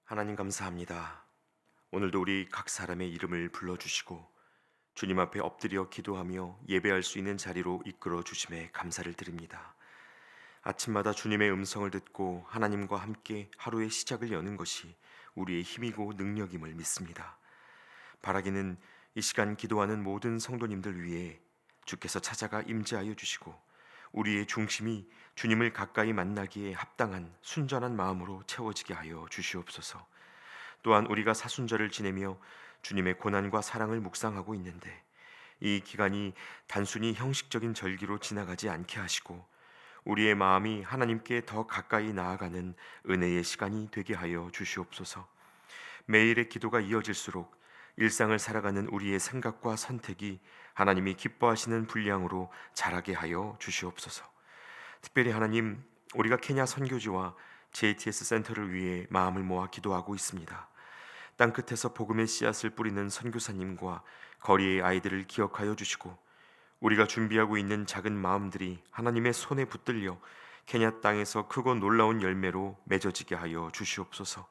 하나님 감사합니다. 오늘도 우리 각 사람의 이름을 불러주시고 주님 앞에 엎드려 기도하며 예배할 수 있는 자리로 이끌어 주심에 감사를 드립니다. 아침마다 주님의 음성을 듣고 하나님과 함께 하루의 시작을 여는 것이 우리의 힘이고 능력임을 믿습니다. 바라기는 이 시간 기도하는 모든 성도님들 위해 주께서 찾아가 임재하여 주시고 우리의 중심이 주님을 가까이 만나기에 합당한 순전한 마음으로 채워지게 하여 주시옵소서. 또한 우리가 사순절을 지내며 주님의 고난과 사랑을 묵상하고 있는데 이 기간이 단순히 형식적인 절기로 지나가지 않게 하시고 우리의 마음이 하나님께 더 가까이 나아가는 은혜의 시간이 되게 하여 주시옵소서. 매일의 기도가 이어질수록 일상을 살아가는 우리의 생각과 선택이 하나님이 기뻐하시는 분량으로 자라게 하여 주시옵소서. 특별히 하나님, 우리가 케냐 선교지와 JTS 센터를 위해 마음을 모아 기도하고 있습니다. 땅끝에서 복음의 씨앗을 뿌리는 선교사님과 거리의 아이들을 기억하여 주시고 우리가 준비하고 있는 작은 마음들이 하나님의 손에 붙들려 케냐 땅에서 크고 놀라운 열매로 맺어지게 하여 주시옵소서.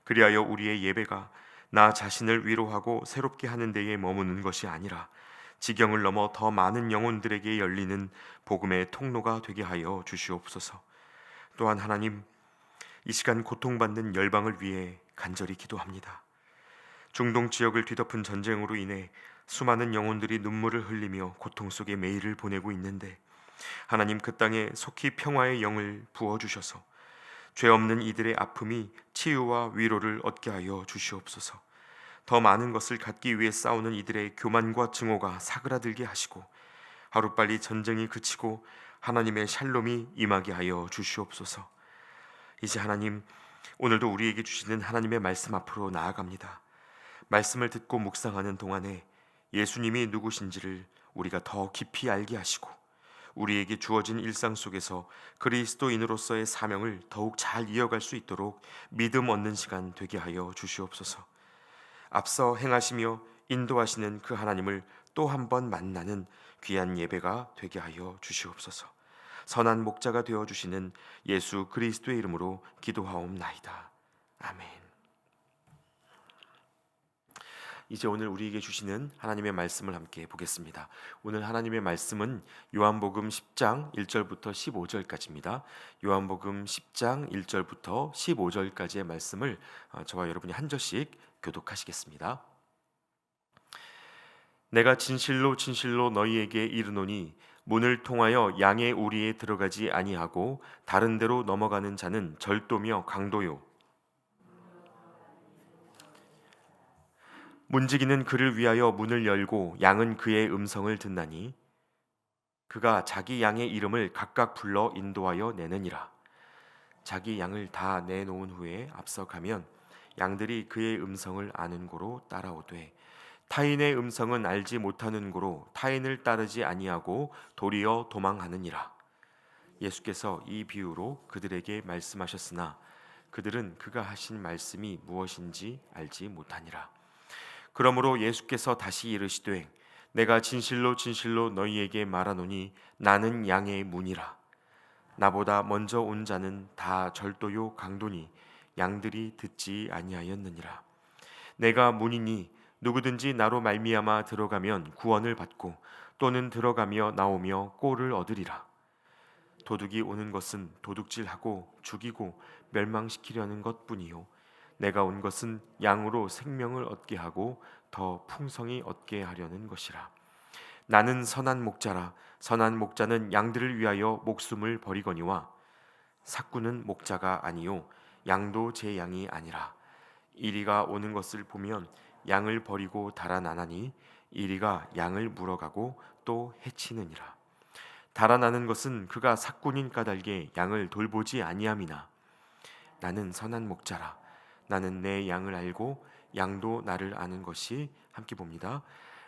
그리하여 우리의 예배가 나 자신을 위로하고 새롭게 하는 데에 머무는 것이 아니라 지경을 넘어 더 많은 영혼들에게 열리는 복음의 통로가 되게 하여 주시옵소서. 또한 하나님, 이 시간 고통받는 열방을 위해 간절히 기도합니다. 중동 지역을 뒤덮은 전쟁으로 인해 수많은 영혼들이 눈물을 흘리며 고통 속에 매일을 보내고 있는데 하나님, 그 땅에 속히 평화의 영을 부어주셔서 죄 없는 이들의 아픔이 치유와 위로를 얻게 하여 주시옵소서. 더 많은 것을 갖기 위해 싸우는 이들의 교만과 증오가 사그라들게 하시고 하루빨리 전쟁이 그치고 하나님의 샬롬이 임하게 하여 주시옵소서. 이제 하나님, 오늘도 우리에게 주시는 하나님의 말씀 앞으로 나아갑니다. 말씀을 듣고 묵상하는 동안에 예수님이 누구신지를 우리가 더 깊이 알게 하시고 우리에게 주어진 일상 속에서 그리스도인으로서의 사명을 더욱 잘 이어갈 수 있도록 믿음 얻는 시간 되게 하여 주시옵소서. 앞서 행하시며 인도하시는 그 하나님을 또 한 번 만나는 귀한 예배가 되게 하여 주시옵소서. 선한 목자가 되어 주시는 예수 그리스도의 이름으로 기도하옵나이다. 아멘. 이제 오늘 우리에게 주시는 하나님의 말씀을 함께 보겠습니다. 오늘 하나님의 말씀은 요한복음 10장 1절부터 15절까지입니다. 요한복음 10장 1절부터 15절까지의 말씀을 저와 여러분이 한 절씩 교독하시겠습니다. 내가 진실로 진실로 너희에게 이르노니 문을 통하여 양의 우리에 들어가지 아니하고 다른 데로 넘어가는 자는 절도며 강도요 문지기는 그를 위하여 문을 열고 양은 그의 음성을 듣나니 그가 자기 양의 이름을 각각 불러 인도하여 내느니라. 자기 양을 다 내놓은 후에 앞서가면 양들이 그의 음성을 아는 고로 따라오되 타인의 음성은 알지 못하는 고로 타인을 따르지 아니하고 도리어 도망하느니라. 예수께서 이 비유로 그들에게 말씀하셨으나 그들은 그가 하신 말씀이 무엇인지 알지 못하니라. 그러므로 예수께서 다시 이르시되 내가 진실로 진실로 너희에게 말하노니 나는 양의 문이라. 나보다 먼저 온 자는 다 절도요 강도니 양들이 듣지 아니하였느니라. 내가 문이니 누구든지 나로 말미암아 들어가면 구원을 받고 또는 들어가며 나오며 꼴을 얻으리라. 도둑이 오는 것은 도둑질하고 죽이고 멸망시키려는 것뿐이요 내가 온 것은 양으로 생명을 얻게 하고 더 풍성히 얻게 하려는 것이라. 나는 선한 목자라. 선한 목자는 양들을 위하여 목숨을 버리거니와 삭구는 목자가 아니요 양도 제 양이 아니라. 이리가 오는 것을 보면 양을 버리고 달아나나니 이리가 양을 물어가고 또 해치느니라. 달아나는 것은 그가 삭군인 까닭에 양을 돌보지 아니함이나 나는 선한 목자라. 나는 내 양을 알고 양도 나를 아는 것이 함께 봅니다.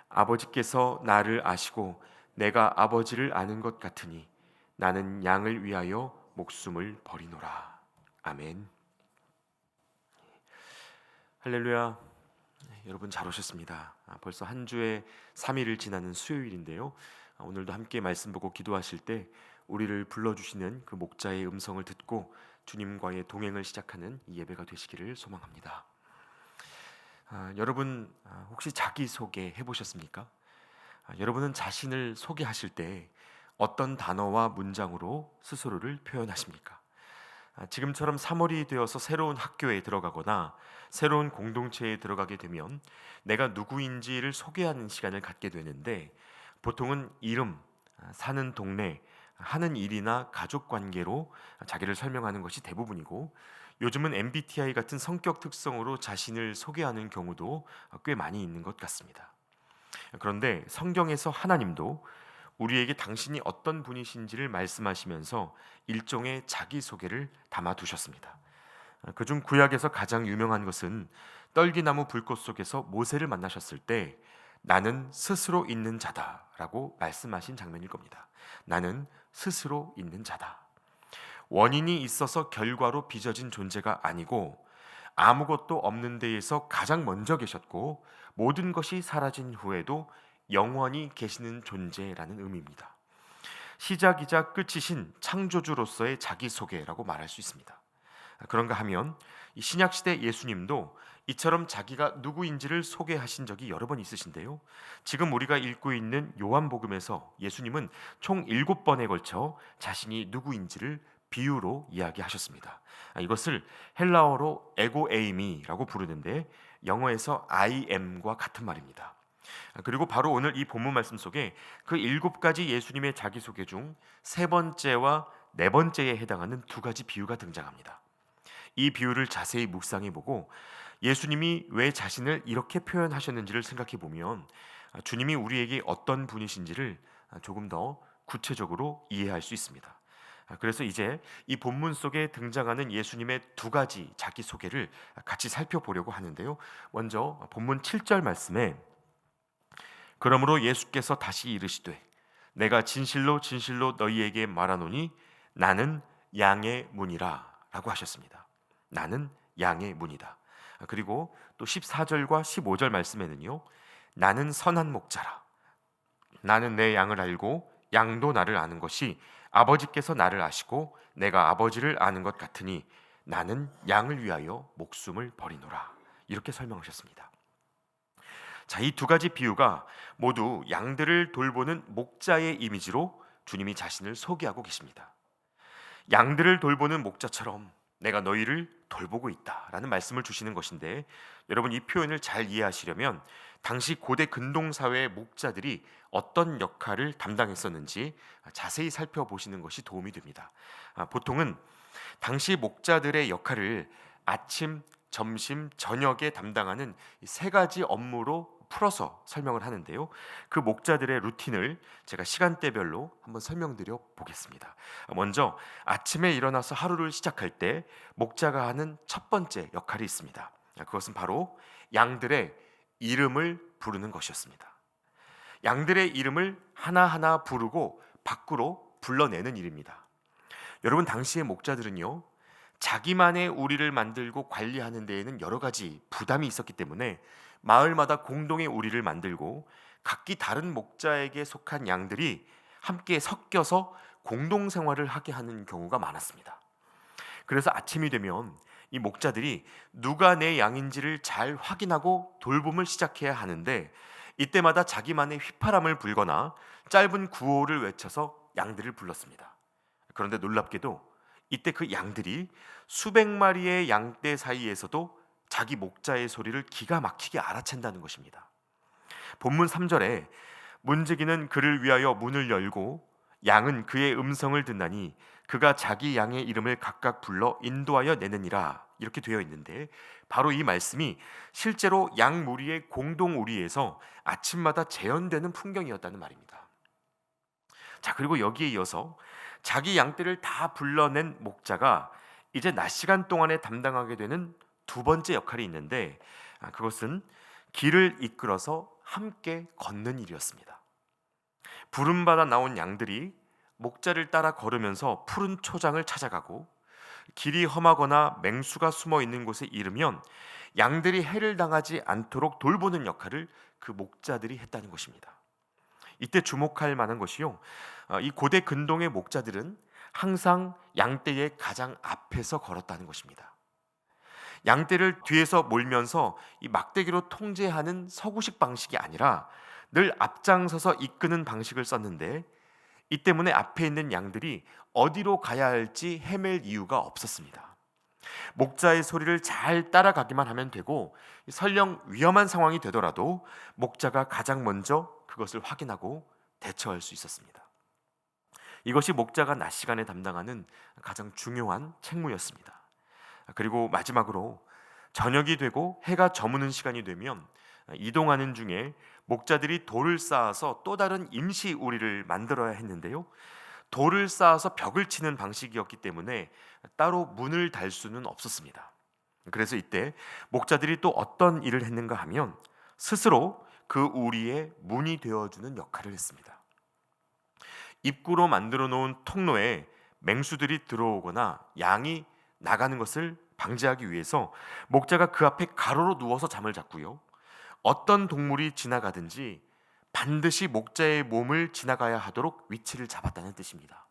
아버지께서 나를 아시고 내가 아버지를 아는 것 같으니 나는 양을 위하여 목숨을 버리노라. 아멘. 할렐루야. 여러분 잘 오셨습니다. 벌써 한 주의 3일을 지나는 수요일인데요. 오늘도 함께 말씀 보고 기도하실 때 우리를 불러주시는 그 목자의 음성을 듣고 주님과의 동행을 시작하는 이 예배가 되시기를 소망합니다. 여러분 혹시 자기소개 해보셨습니까? 여러분은 자신을 소개하실 때 어떤 단어와 문장으로 스스로를 표현하십니까? 지금처럼 3월이 되어서 새로운 학교에 들어가거나 새로운 공동체에 들어가게 되면 내가 누구인지를 소개하는 시간을 갖게 되는데 보통은 이름, 사는 동네, 하는 일이나 가족 관계로 자기를 설명하는 것이 대부분이고 요즘은 MBTI 같은 성격 특성으로 자신을 소개하는 경우도 꽤 많이 있는 것 같습니다. 그런데 성경에서 하나님도 우리에게 당신이 어떤 분이신지를 말씀하시면서 일종의 자기소개를 담아두셨습니다. 그중 구약에서 가장 유명한 것은 떨기나무 불꽃 속에서 모세를 만나셨을 때 나는 스스로 있는 자다라고 말씀하신 장면일 겁니다. 나는 스스로 있는 자다. 원인이 있어서 결과로 빚어진 존재가 아니고 아무것도 없는 데에서 가장 먼저 계셨고 모든 것이 사라진 후에도 영원히 계시는 존재라는 의미입니다. 시작이자 끝이신 창조주로서의 자기소개라고 말할 수 있습니다. 그런가 하면 이 신약시대 예수님도 이처럼 자기가 누구인지를 소개하신 적이 여러 번 있으신데요. 지금 우리가 읽고 있는 요한복음에서 예수님은 총 7번에 걸쳐 자신이 누구인지를 비유로 이야기하셨습니다. 이것을 헬라어로 에고에이미라고 부르는데 영어에서 I am과 같은 말입니다. 그리고 바로 오늘 이 본문 말씀 속에 그 7가지 예수님의 자기소개 중 3번째와 4번째에 해당하는 2가지 비유가 등장합니다. 이 비유를 자세히 묵상해 보고 예수님이 왜 자신을 이렇게 표현하셨는지를 생각해 보면 주님이 우리에게 어떤 분이신지를 조금 더 구체적으로 이해할 수 있습니다. 그래서 이제 이 본문 속에 등장하는 예수님의 2가지 자기소개를 같이 살펴보려고 하는데요. 먼저 본문 7절 말씀에 그러므로 예수께서 다시 이르시되 내가 진실로 진실로 너희에게 말하노니 나는 양의 문이라 라고 하셨습니다. 나는 양의 문이다. 그리고 또 14절과 15절 말씀에는요. 나는 선한 목자라. 나는 내 양을 알고 양도 나를 아는 것이 아버지께서 나를 아시고 내가 아버지를 아는 것 같으니 나는 양을 위하여 목숨을 버리노라. 이렇게 설명하셨습니다. 자, 이 2가지 비유가 모두 양들을 돌보는 목자의 이미지로 주님이 자신을 소개하고 계십니다. 양들을 돌보는 목자처럼 내가 너희를 돌보고 있다라는 말씀을 주시는 것인데 여러분 이 표현을 잘 이해하시려면 당시 고대 근동사회의 목자들이 어떤 역할을 담당했었는지 자세히 살펴보시는 것이 도움이 됩니다. 보통은 당시 목자들의 역할을 아침, 점심, 저녁에 담당하는 3가지 업무로 풀어서 설명을 하는데요. 그 목자들의 루틴을 제가 시간대별로 한번 설명드려 보겠습니다. 먼저 아침에 일어나서 하루를 시작할 때 목자가 하는 첫 번째 역할이 있습니다. 그것은 바로 양들의 이름을 부르는 것이었습니다. 양들의 이름을 하나하나 부르고 밖으로 불러내는 일입니다. 여러분 당시의 목자들은요. 자기만의 우리를 만들고 관리하는 데에는 여러 가지 부담이 있었기 때문에 마을마다 공동의 우리를 만들고 각기 다른 목자에게 속한 양들이 함께 섞여서 공동생활을 하게 하는 경우가 많았습니다. 그래서 아침이 되면 이 목자들이 누가 내 양인지를 잘 확인하고 돌봄을 시작해야 하는데 이때마다 자기만의 휘파람을 불거나 짧은 구호를 외쳐서 양들을 불렀습니다. 그런데 놀랍게도 이때 그 양들이 수백 마리의 양떼 사이에서도 자기 목자의 소리를 기가 막히게 알아챈다는 것입니다. 본문 3절에 문지기는 그를 위하여 문을 열고 양은 그의 음성을 듣나니 그가 자기 양의 이름을 각각 불러 인도하여 내느니라 이렇게 되어 있는데 바로 이 말씀이 실제로 양 무리의 공동 우리에서 아침마다 재현되는 풍경이었다는 말입니다. 자, 그리고 여기에 이어서 자기 양떼를 다 불러낸 목자가 이제 낮 시간 동안에 담당하게 되는 2번째 역할이 있는데 그것은 길을 이끌어서 함께 걷는 일이었습니다. 부름받아 나온 양들이 목자를 따라 걸으면서 푸른 초장을 찾아가고 길이 험하거나 맹수가 숨어 있는 곳에 이르면 양들이 해를 당하지 않도록 돌보는 역할을 그 목자들이 했다는 것입니다. 이때 주목할 만한 것이요, 이 고대 근동의 목자들은 항상 양떼의 가장 앞에서 걸었다는 것입니다. 양떼를 뒤에서 몰면서 이 막대기로 통제하는 서구식 방식이 아니라 늘 앞장서서 이끄는 방식을 썼는데, 이 때문에 앞에 있는 양들이 어디로 가야 할지 헤맬 이유가 없었습니다. 목자의 소리를 잘 따라가기만 하면 되고, 설령 위험한 상황이 되더라도 목자가 가장 먼저 그것을 확인하고 대처할 수 있었습니다. 이것이 목자가 낮 시간에 담당하는 가장 중요한 책무였습니다. 그리고 마지막으로 저녁이 되고 해가 저무는 시간이 되면 이동하는 중에 목자들이 돌을 쌓아서 또 다른 임시 우리를 만들어야 했는데요, 돌을 쌓아서 벽을 치는 방식이었기 때문에 따로 문을 달 수는 없었습니다. 그래서 이때 목자들이 또 어떤 일을 했는가 하면 스스로 그 우리의 문이 되어주는 역할을 했습니다. 입구로 만들어 놓은 통로에 맹수들이 들어오거나 양이 나가는 것을 방지하기 위해서 목자가 그 앞에 가로로 누워서 잠을 잤고요, 어떤 동물이 지나가든지 반드시 목자의 몸을 지나가야 하도록 위치를 잡았다는 뜻입니다.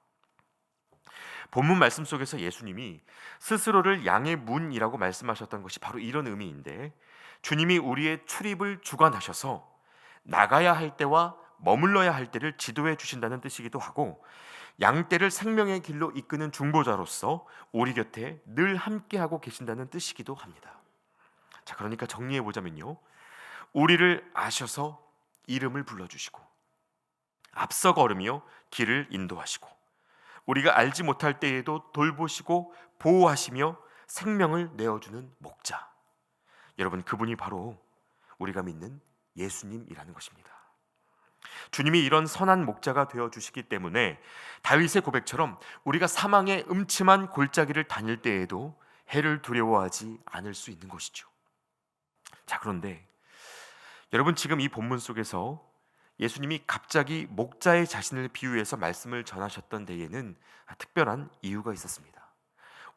본문 말씀 속에서 예수님이 스스로를 양의 문이라고 말씀하셨던 것이 바로 이런 의미인데, 주님이 우리의 출입을 주관하셔서 나가야 할 때와 머물러야 할 때를 지도해 주신다는 뜻이기도 하고, 양떼를 생명의 길로 이끄는 중보자로서 우리 곁에 늘 함께하고 계신다는 뜻이기도 합니다. 자, 그러니까 정리해 보자면요, 우리를 아셔서 이름을 불러주시고 앞서 걸으며 길을 인도하시고 우리가 알지 못할 때에도 돌보시고 보호하시며 생명을 내어주는 목자, 여러분, 그분이 바로 우리가 믿는 예수님이라는 것입니다. 주님이 이런 선한 목자가 되어주시기 때문에 다윗의 고백처럼 우리가 사망의 음침한 골짜기를 다닐 때에도 해를 두려워하지 않을 수 있는 것이죠. 자, 그런데 여러분, 지금 이 본문 속에서 예수님이 갑자기 목자의 자신을 비유해서 말씀을 전하셨던 데에는 특별한 이유가 있었습니다.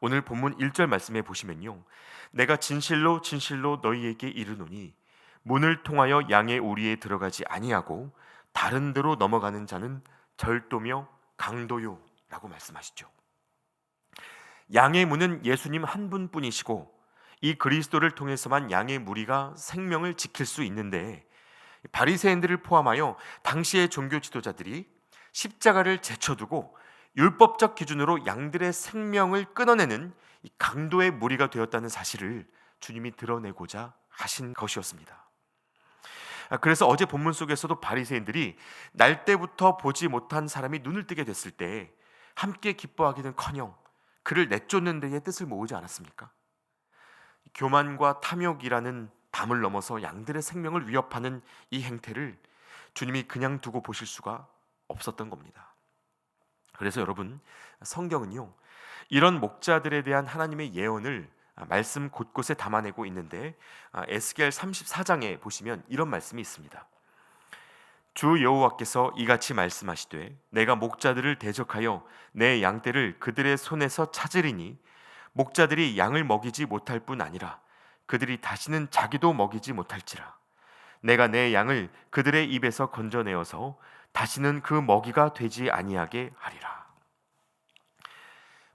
오늘 본문 1절 말씀에 보시면요, 내가 진실로 진실로 너희에게 이르노니 문을 통하여 양의 우리에 들어가지 아니하고 다른 데로 넘어가는 자는 절도며 강도요 라고 말씀하시죠. 양의 문은 예수님 한 분뿐이시고 이 그리스도를 통해서만 양의 무리가 생명을 지킬 수 있는데, 바리새인들을 포함하여 당시의 종교 지도자들이 십자가를 제쳐두고 율법적 기준으로 양들의 생명을 끊어내는 이 강도의 무리가 되었다는 사실을 주님이 드러내고자 하신 것이었습니다. 그래서 어제 본문 속에서도 바리새인들이 날 때부터 보지 못한 사람이 눈을 뜨게 됐을 때 함께 기뻐하기는커녕 그를 내쫓는 데에 뜻을 모으지 않았습니까? 교만과 탐욕이라는 담을 넘어서 양들의 생명을 위협하는 이 행태를 주님이 그냥 두고 보실 수가 없었던 겁니다. 그래서 여러분, 성경은요, 이런 목자들에 대한 하나님의 예언을 말씀 곳곳에 담아내고 있는데, 에스겔 34장에 보시면 이런 말씀이 있습니다. 주 여호와께서 이같이 말씀하시되 내가 목자들을 대적하여 내 양떼를 그들의 손에서 찾으리니 목자들이 양을 먹이지 못할 뿐 아니라 그들이 다시는 자기도 먹이지 못할지라. 내가 내 양을 그들의 입에서 건져내어서 다시는 그 먹이가 되지 아니하게 하리라.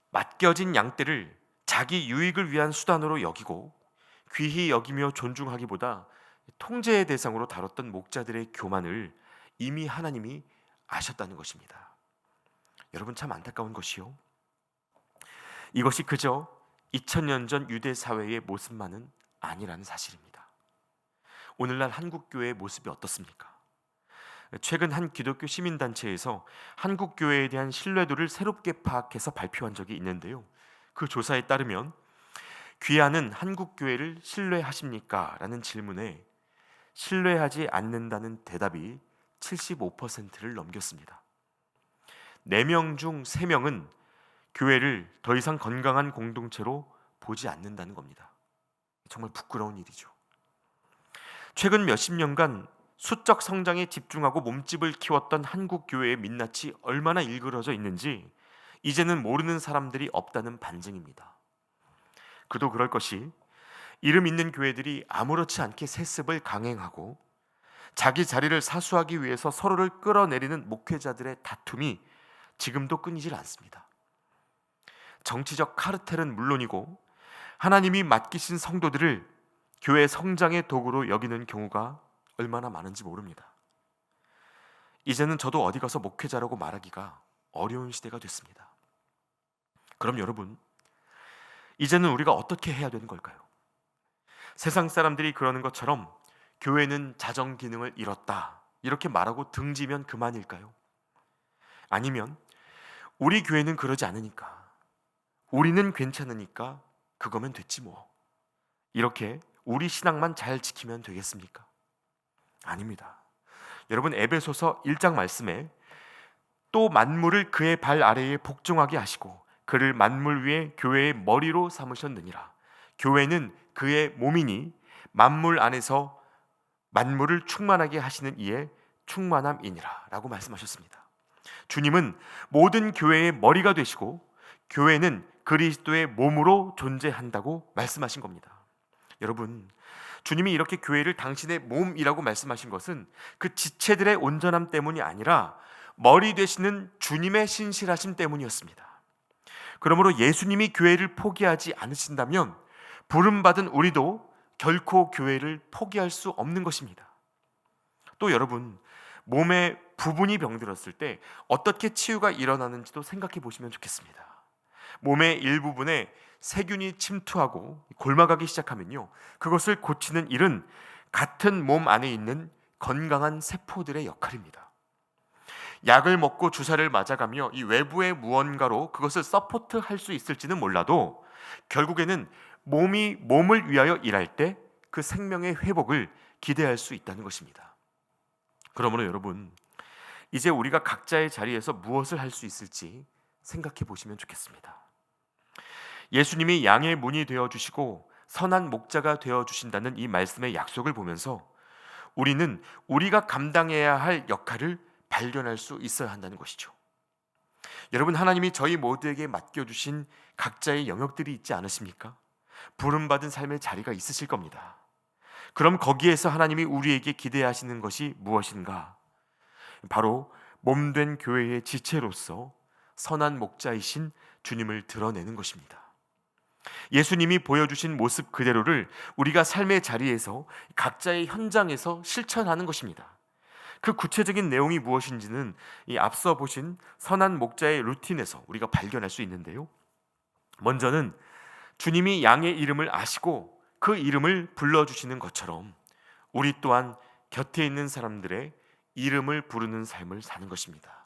맡겨진 양떼를 자기 유익을 위한 수단으로 여기고 귀히 여기며 존중하기보다 통제의 대상으로 다뤘던 목자들의 교만을 이미 하나님이 아셨다는 것입니다. 여러분, 참 안타까운 것이요, 이것이 그저 2000년 전 유대 사회의 모습만은 아니라는 사실입니다. 오늘날 한국교회의 모습이 어떻습니까? 최근 한 기독교 시민단체에서 한국교회에 대한 신뢰도를 새롭게 파악해서 발표한 적이 있는데요, 그 조사에 따르면 귀하는 한국교회를 신뢰하십니까? 라는 질문에 신뢰하지 않는다는 대답이 75%를 넘겼습니다. 4명 중 3명은 교회를 더 이상 건강한 공동체로 보지 않는다는 겁니다. 정말 부끄러운 일이죠. 최근 몇십 년간 수적 성장에 집중하고 몸집을 키웠던 한국 교회의 민낯이 얼마나 일그러져 있는지 이제는 모르는 사람들이 없다는 반증입니다. 그도 그럴 것이 이름 있는 교회들이 아무렇지 않게 세습을 강행하고 자기 자리를 사수하기 위해서 서로를 끌어내리는 목회자들의 다툼이 지금도 끊이질 않습니다. 정치적 카르텔은 물론이고 하나님이 맡기신 성도들을 교회 성장의 도구로 여기는 경우가 얼마나 많은지 모릅니다. 이제는 저도 어디 가서 목회자라고 말하기가 어려운 시대가 됐습니다. 그럼 여러분, 이제는 우리가 어떻게 해야 되는 걸까요? 세상 사람들이 그러는 것처럼 교회는 자정 기능을 잃었다 이렇게 말하고 등지면 그만일까요? 아니면 우리 교회는 그러지 않으니까, 우리는 괜찮으니까 그거면 됐지 뭐, 이렇게 우리 신앙만 잘 지키면 되겠습니까? 아닙니다. 여러분, 에베소서 1장 말씀에 또 만물을 그의 발 아래에 복종하게 하시고 그를 만물 위에 교회의 머리로 삼으셨느니라. 교회는 그의 몸이니 만물 안에서 만물을 충만하게 하시는 이의 충만함이니라 라고 말씀하셨습니다. 주님은 모든 교회의 머리가 되시고 교회는 그리스도의 몸으로 존재한다고 말씀하신 겁니다. 여러분, 주님이 이렇게 교회를 당신의 몸이라고 말씀하신 것은 그 지체들의 온전함 때문이 아니라 머리 되시는 주님의 신실하심 때문이었습니다. 그러므로 예수님이 교회를 포기하지 않으신다면 부름받은 우리도 결코 교회를 포기할 수 없는 것입니다. 또 여러분, 몸에 부분이 병들었을 때 어떻게 치유가 일어나는지도 생각해 보시면 좋겠습니다. 몸의 일부분에 세균이 침투하고 골마가기 시작하면요, 그것을 고치는 일은 같은 몸 안에 있는 건강한 세포들의 역할입니다. 약을 먹고 주사를 맞아가며 이 외부의 무언가로 그것을 서포트할 수 있을지는 몰라도 결국에는 몸이 몸을 위하여 일할 때 그 생명의 회복을 기대할 수 있다는 것입니다. 그러므로 여러분, 이제 우리가 각자의 자리에서 무엇을 할 수 있을지 생각해 보시면 좋겠습니다. 예수님이 양의 문이 되어주시고 선한 목자가 되어주신다는 이 말씀의 약속을 보면서 우리는 우리가 감당해야 할 역할을 발견할 수 있어야 한다는 것이죠. 여러분, 하나님이 저희 모두에게 맡겨주신 각자의 영역들이 있지 않으십니까? 부름받은 삶의 자리가 있으실 겁니다. 그럼 거기에서 하나님이 우리에게 기대하시는 것이 무엇인가? 바로 몸된 교회의 지체로서 선한 목자이신 주님을 드러내는 것입니다. 예수님이 보여주신 모습 그대로를 우리가 삶의 자리에서 각자의 현장에서 실천하는 것입니다. 그 구체적인 내용이 무엇인지는 이 앞서 보신 선한 목자의 루틴에서 우리가 발견할 수 있는데요, 먼저는 주님이 양의 이름을 아시고 그 이름을 불러주시는 것처럼 우리 또한 곁에 있는 사람들의 이름을 부르는 삶을 사는 것입니다.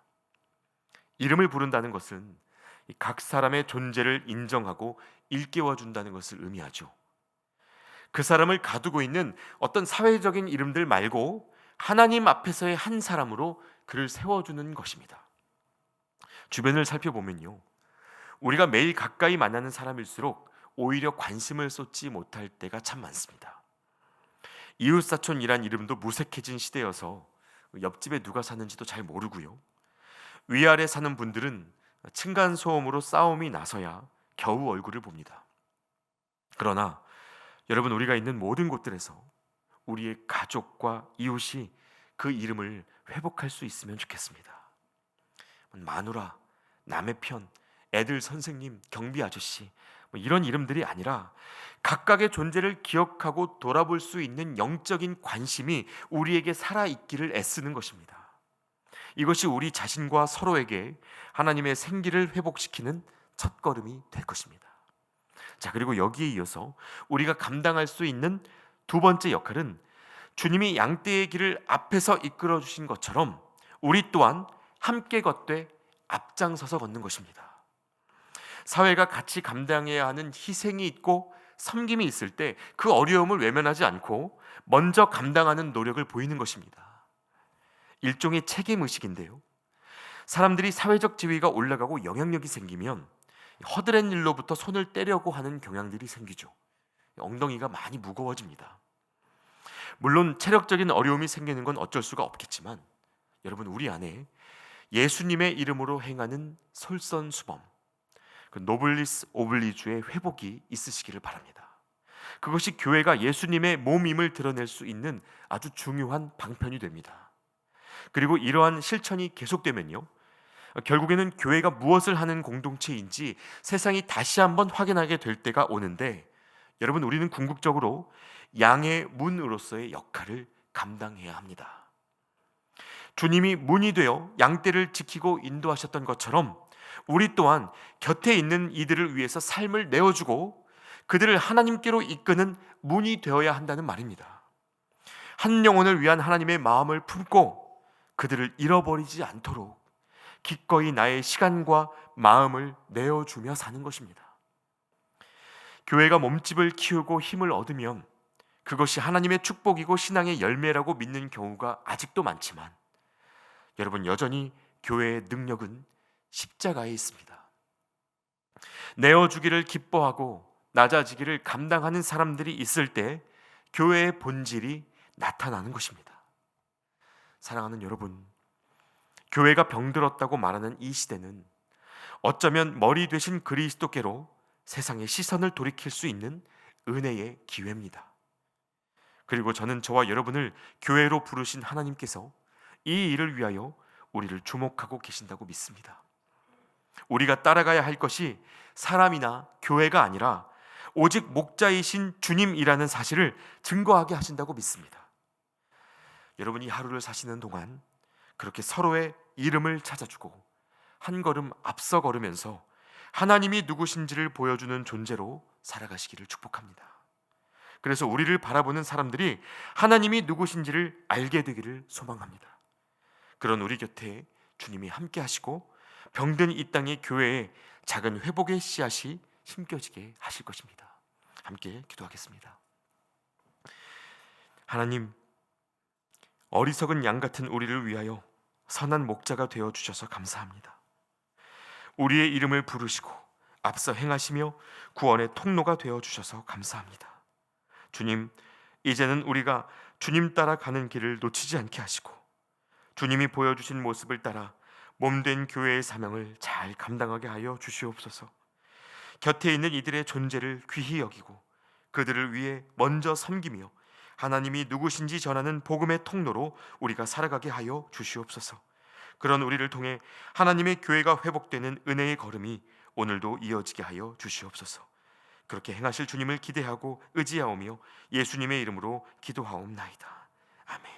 이름을 부른다는 것은 각 사람의 존재를 인정하고 일깨워준다는 것을 의미하죠. 그 사람을 가두고 있는 어떤 사회적인 이름들 말고 하나님 앞에서의 한 사람으로 그를 세워주는 것입니다. 주변을 살펴보면요, 우리가 매일 가까이 만나는 사람일수록 오히려 관심을 쏟지 못할 때가 참 많습니다. 이웃사촌이란 이름도 무색해진 시대여서 옆집에 누가 사는지도 잘 모르고요, 위아래 사는 분들은 층간소음으로 싸움이 나서야 겨우 얼굴을 봅니다. 그러나 여러분, 우리가 있는 모든 곳들에서 우리의 가족과 이웃이 그 이름을 회복할 수 있으면 좋겠습니다. 마누라, 남의 편, 애들 선생님, 경비 아저씨, 이런 이름들이 아니라 각각의 존재를 기억하고 돌아볼 수 있는 영적인 관심이 우리에게 살아있기를 애쓰는 것입니다. 이것이 우리 자신과 서로에게 하나님의 생기를 회복시키는 첫걸음이 될 것입니다. 자, 그리고 여기에 이어서 우리가 감당할 수 있는 두 번째 역할은 주님이 양떼의 길을 앞에서 이끌어 주신 것처럼 우리 또한 함께 걷되 앞장서서 걷는 것입니다. 사회가 같이 감당해야 하는 희생이 있고 섬김이 있을 때 그 어려움을 외면하지 않고 먼저 감당하는 노력을 보이는 것입니다. 일종의 책임의식인데요, 사람들이 사회적 지위가 올라가고 영향력이 생기면 허드렛 일로부터 손을 떼려고 하는 경향들이 생기죠. 엉덩이가 많이 무거워집니다. 물론 체력적인 어려움이 생기는 건 어쩔 수가 없겠지만 여러분, 우리 안에 예수님의 이름으로 행하는 솔선수범, 그 노블리스 오블리주의 회복이 있으시기를 바랍니다. 그것이 교회가 예수님의 몸임을 드러낼 수 있는 아주 중요한 방편이 됩니다. 그리고 이러한 실천이 계속되면요, 결국에는 교회가 무엇을 하는 공동체인지 세상이 다시 한번 확인하게 될 때가 오는데, 여러분, 우리는 궁극적으로 양의 문으로서의 역할을 감당해야 합니다. 주님이 문이 되어 양떼를 지키고 인도하셨던 것처럼 우리 또한 곁에 있는 이들을 위해서 삶을 내어주고 그들을 하나님께로 이끄는 문이 되어야 한다는 말입니다. 한 영혼을 위한 하나님의 마음을 품고 그들을 잃어버리지 않도록 기꺼이 나의 시간과 마음을 내어주며 사는 것입니다. 교회가 몸집을 키우고 힘을 얻으면 그것이 하나님의 축복이고 신앙의 열매라고 믿는 경우가 아직도 많지만, 여러분, 여전히 교회의 능력은 십자가에 있습니다. 내어주기를 기뻐하고 낮아지기를 감당하는 사람들이 있을 때 교회의 본질이 나타나는 것입니다. 사랑하는 여러분, 교회가 병들었다고 말하는 이 시대는 어쩌면 머리 되신 그리스도께로 세상의 시선을 돌이킬 수 있는 은혜의 기회입니다. 그리고 저는 저와 여러분을 교회로 부르신 하나님께서 이 일을 위하여 우리를 주목하고 계신다고 믿습니다. 우리가 따라가야 할 것이 사람이나 교회가 아니라 오직 목자이신 주님이라는 사실을 증거하게 하신다고 믿습니다. 여러분이 하루를 사시는 동안 그렇게 서로의 이름을 찾아주고 한 걸음 앞서 걸으면서 하나님이 누구신지를 보여주는 존재로 살아가시기를 축복합니다. 그래서 우리를 바라보는 사람들이 하나님이 누구신지를 알게 되기를 소망합니다. 그런 우리 곁에 주님이 함께 하시고 병든 이 땅의 교회에 작은 회복의 씨앗이 심겨지게 하실 것입니다. 함께 기도하겠습니다. 하나님, 어리석은 양 같은 우리를 위하여 선한 목자가 되어 주셔서 감사합니다. 우리의 이름을 부르시고 앞서 행하시며 구원의 통로가 되어 주셔서 감사합니다. 주님, 이제는 우리가 주님 따라 가는 길을 놓치지 않게 하시고 주님이 보여주신 모습을 따라 몸된 교회의 사명을 잘 감당하게 하여 주시옵소서. 곁에 있는 이들의 존재를 귀히 여기고 그들을 위해 먼저 섬기며 하나님이 누구신지 전하는 복음의 통로로 우리가 살아가게 하여 주시옵소서. 그런 우리를 통해 하나님의 교회가 회복되는 은혜의 걸음이 오늘도 이어지게 하여 주시옵소서. 그렇게 행하실 주님을 기대하고 의지하오며 예수님의 이름으로 기도하옵나이다. 아멘.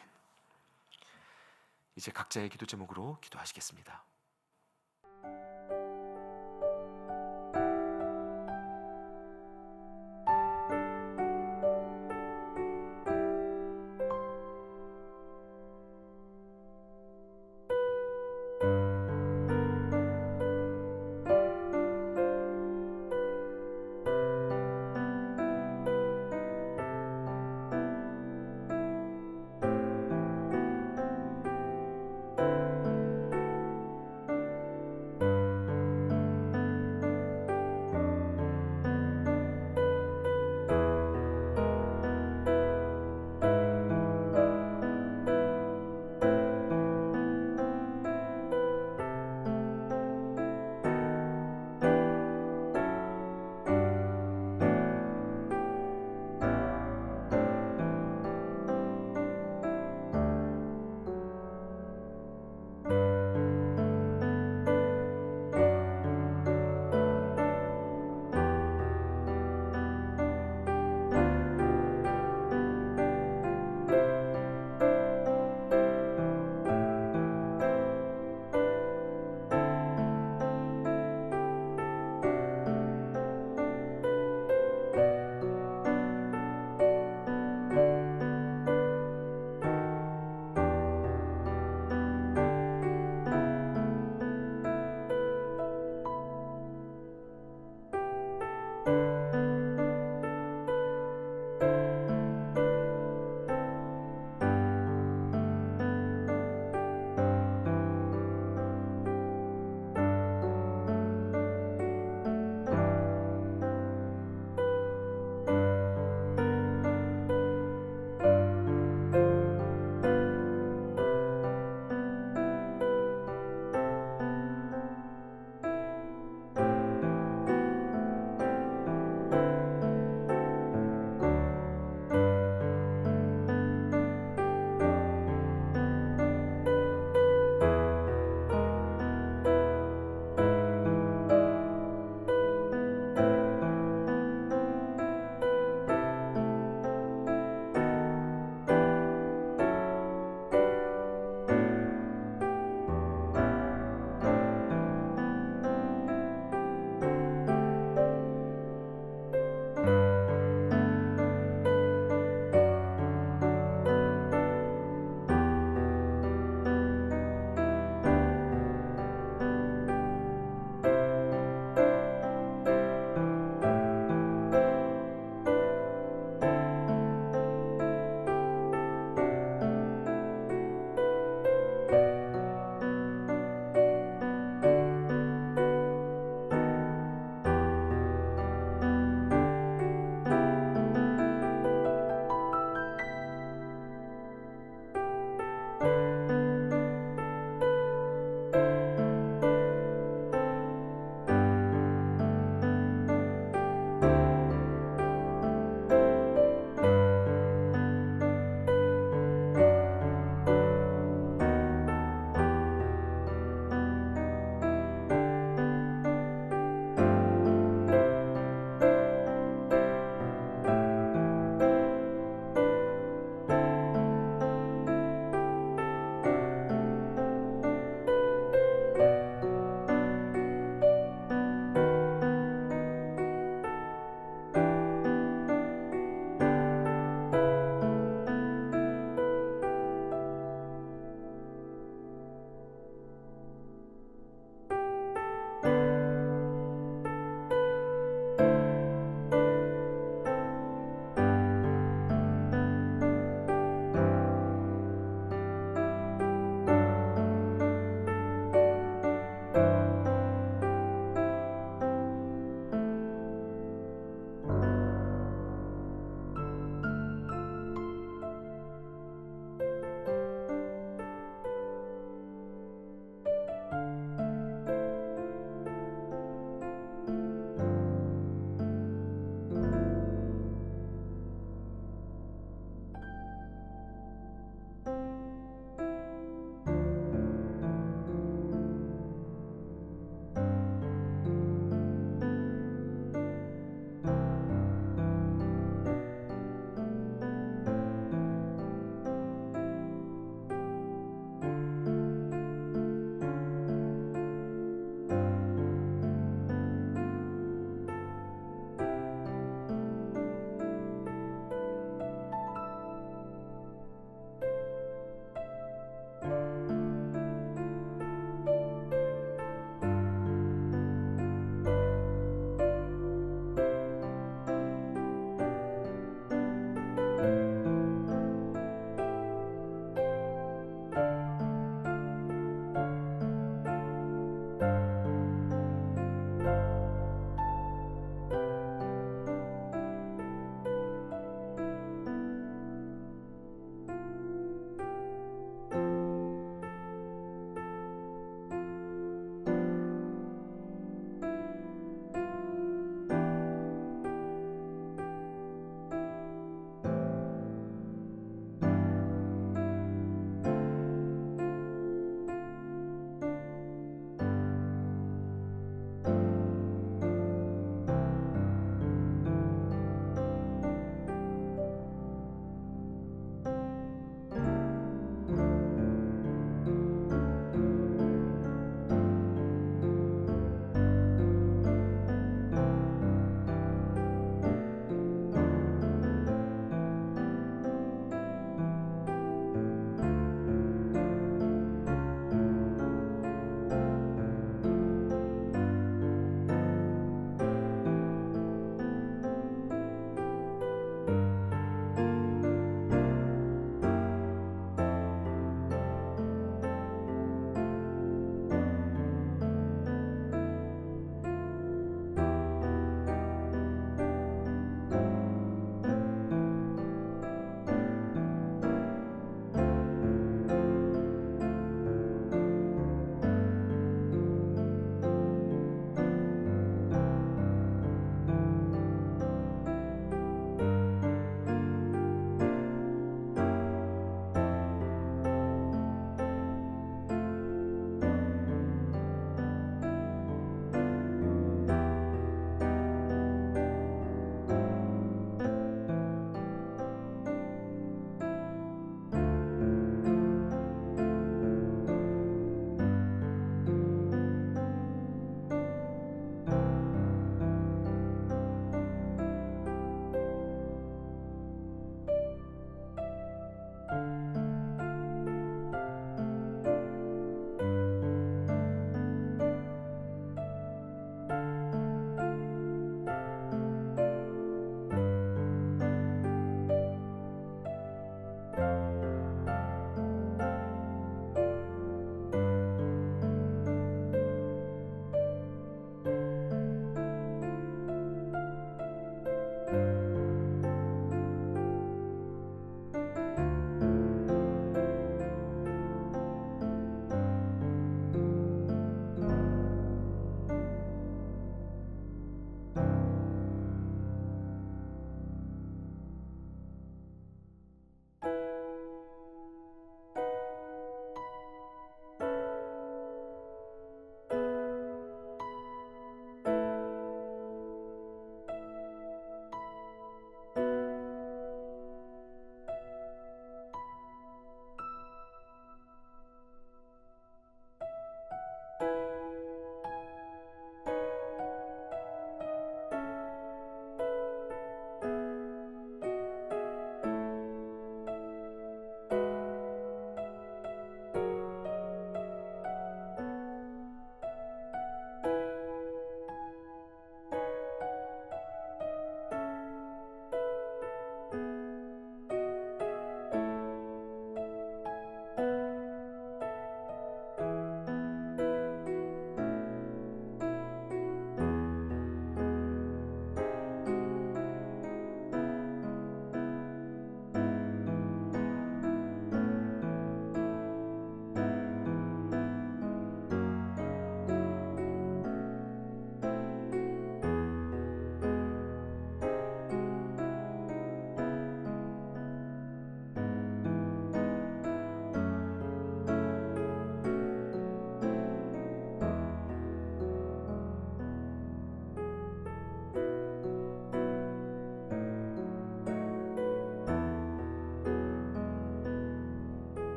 이제 각자의 기도 제목으로 기도하시겠습니다.